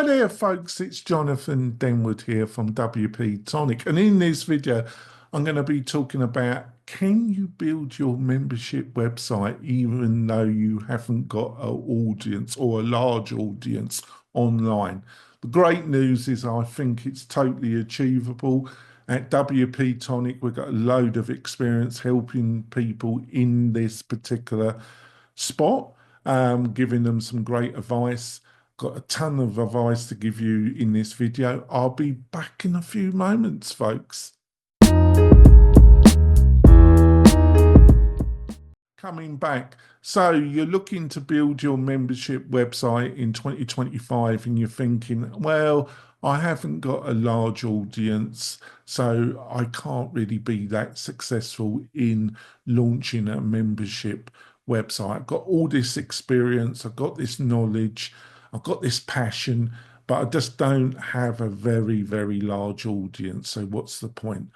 Hi there, folks. It's Jonathan Denwood here from WP-Tonic. And in this video, I'm going to be talking about can you build your membership website even though you haven't got an audience or a large audience online? The great news is I think it's totally achievable. At WP-Tonic, we've got a load of experience helping people in this particular spot, giving them some great advice. Got a ton of advice to give you in this video. I'll be back in a few moments, folks. Coming back. So you're looking to build your membership website in 2025 and you're thinking, well, I haven't got a large audience, so I can't really be that successful in launching a membership website. I've got all this experience, I've got this knowledge, I've got this passion, but I just don't have a very, very large audience. So what's the point?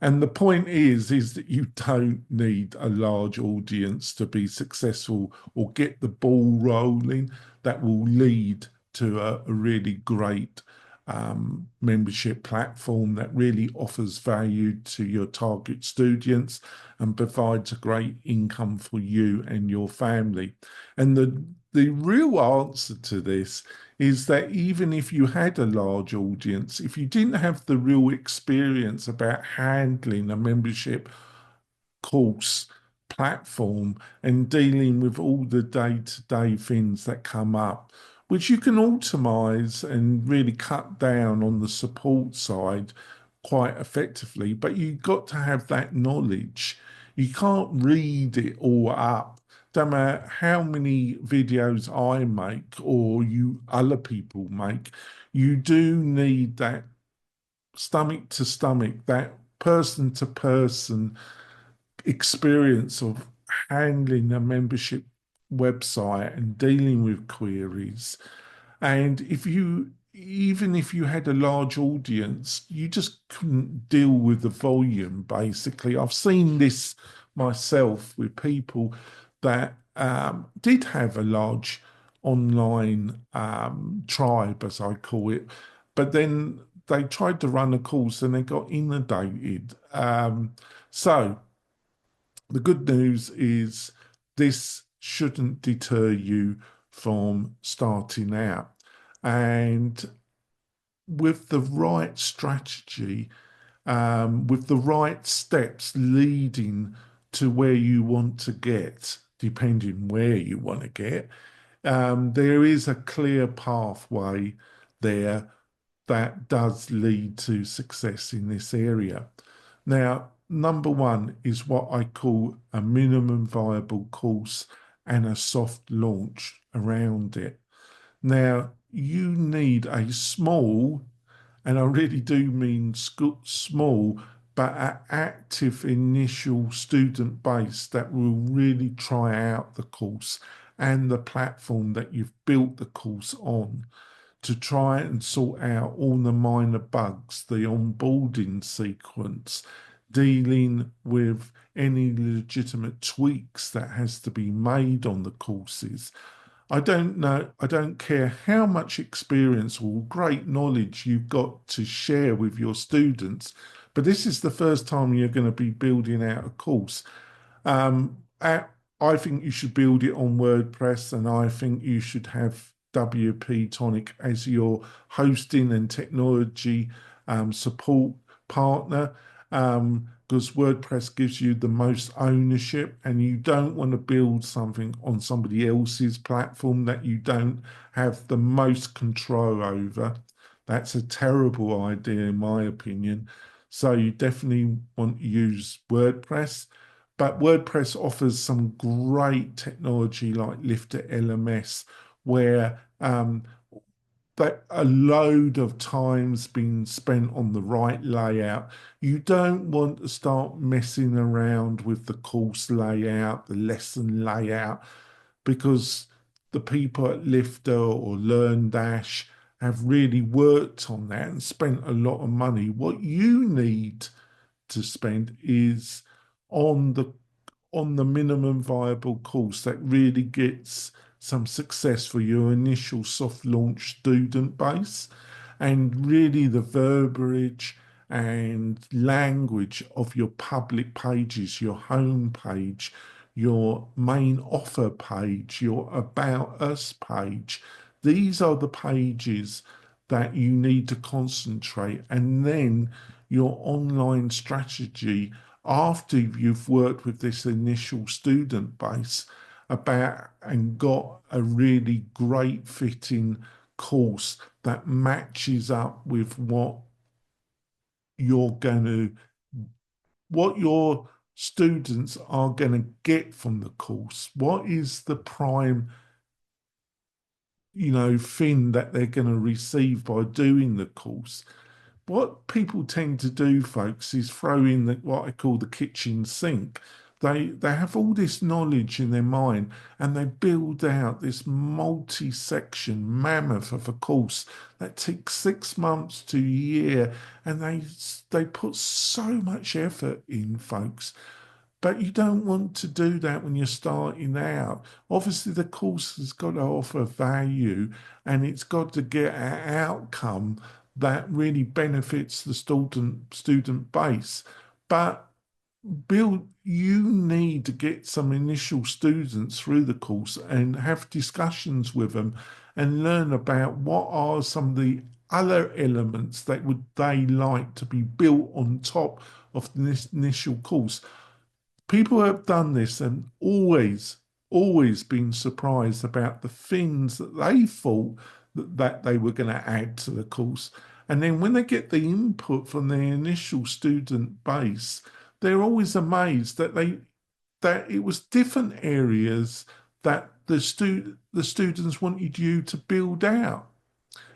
And the point is that you don't need a large audience to be successful or get the ball rolling that will lead to a really great membership platform that really offers value to your target students and provides a great income for you and your family. And the real answer to this is that even if you had a large audience, if you didn't have the real experience about handling a membership course platform and dealing with all the day-to-day things that come up, which you can automate and really cut down on the support side quite effectively, but you've got to have that knowledge. You can't read it all up. Don't matter how many videos I make or you other people make, you do need that stomach to stomach, that person to person experience of handling a membership website and dealing with queries. And even if you had a large audience, you just couldn't deal with the volume, basically. I've seen this myself with people that did have a large online tribe, as I call it, but then they tried to run a course and they got inundated. So the good news is this shouldn't deter you from starting out. And with the right strategy, with the right steps leading to where you want to get, depending where you want to get, there is a clear pathway there that does lead to success in this area. Now, number one is what I call a minimum viable course and a soft launch around it. Now, you need a small, and I really do mean small, but an active initial student base that will really try out the course and the platform that you've built the course on to try and sort out all the minor bugs, the onboarding sequence, dealing with any legitimate tweaks that has to be made on the courses. I don't know, I don't care how much experience or great knowledge you've got to share with your students, but this is the first time you're going to be building out a course. I think you should build it on WordPress, and I think you should have WP-Tonic as your hosting and technology support partner, because WordPress gives you the most ownership, and you don't want to build something on somebody else's platform that you don't have the most control over. That's a terrible idea, in my opinion. So you definitely want to use WordPress. But WordPress offers some great technology like Lifter LMS, where that a load of time's been spent on the right layout. You don't want to start messing around with the course layout, the lesson layout, because the people at Lifter or LearnDash have really worked on that and spent a lot of money. What you need to spend is on the minimum viable course that really gets some success for your initial soft launch student base. And really the verbiage and language of your public pages, your home page, your main offer page, your About Us page. These are the pages that you need to concentrate. And then your online strategy after you've worked with this initial student base about and got a really great fitting course that matches up with you're going to what your students are going to get from the course. What is the prime, thing that they're going to receive by doing the course? What people tend to do, folks, is throw in what I call the kitchen sink. They have all this knowledge in their mind and they build out this multi-section mammoth of a course that takes 6 months to a year, and they put so much effort in, folks. But you don't want to do that when you're starting out. Obviously, the course has got to offer value and it's got to get an outcome that really benefits the student base. But you need to get some initial students through the course and have discussions with them and learn about what are some of the other elements that would they like to be built on top of this initial course. People have done this and always been surprised about the things that they thought that they were going to add to the course. And then when they get the input from their initial student base, they're always amazed that it was different areas that the students wanted you to build out.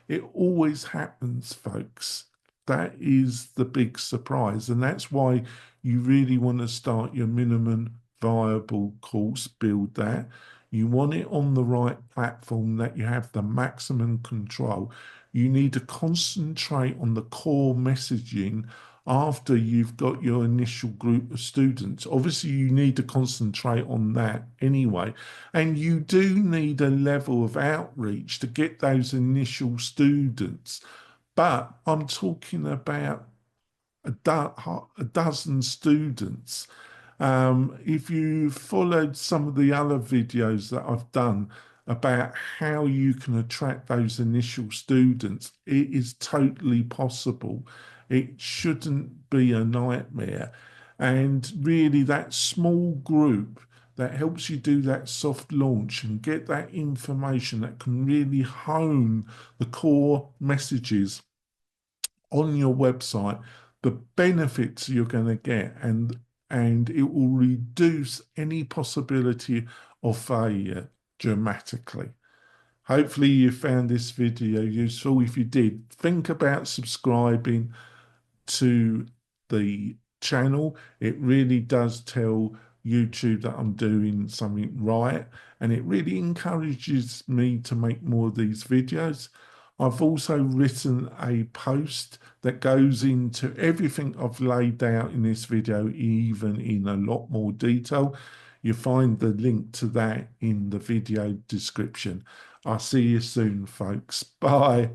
It always happens, folks. That is the big surprise. And that's why you really want to start your minimum viable course, build that. You want it on the right platform that you have the maximum control. You need to concentrate on the core messaging after you've got your initial group of students. Obviously, you need to concentrate on that anyway. And you do need a level of outreach to get those initial students. But I'm talking about a dozen students. If you followed some of the other videos that I've done about how you can attract those initial students, it is totally possible. It shouldn't be a nightmare. And really, that small group that helps you do that soft launch and get that information that can really hone the core messages on your website, the benefits you're going to get, and it will reduce any possibility of failure dramatically. Hopefully you found this video useful. If you did, think about subscribing to the channel. It really does tell YouTube that I'm doing something right, and it really encourages me to make more of these videos. I've also written a post that goes into everything I've laid out in this video, even in a lot more detail. You find the link to that in the video description. I'll see you soon, folks. Bye.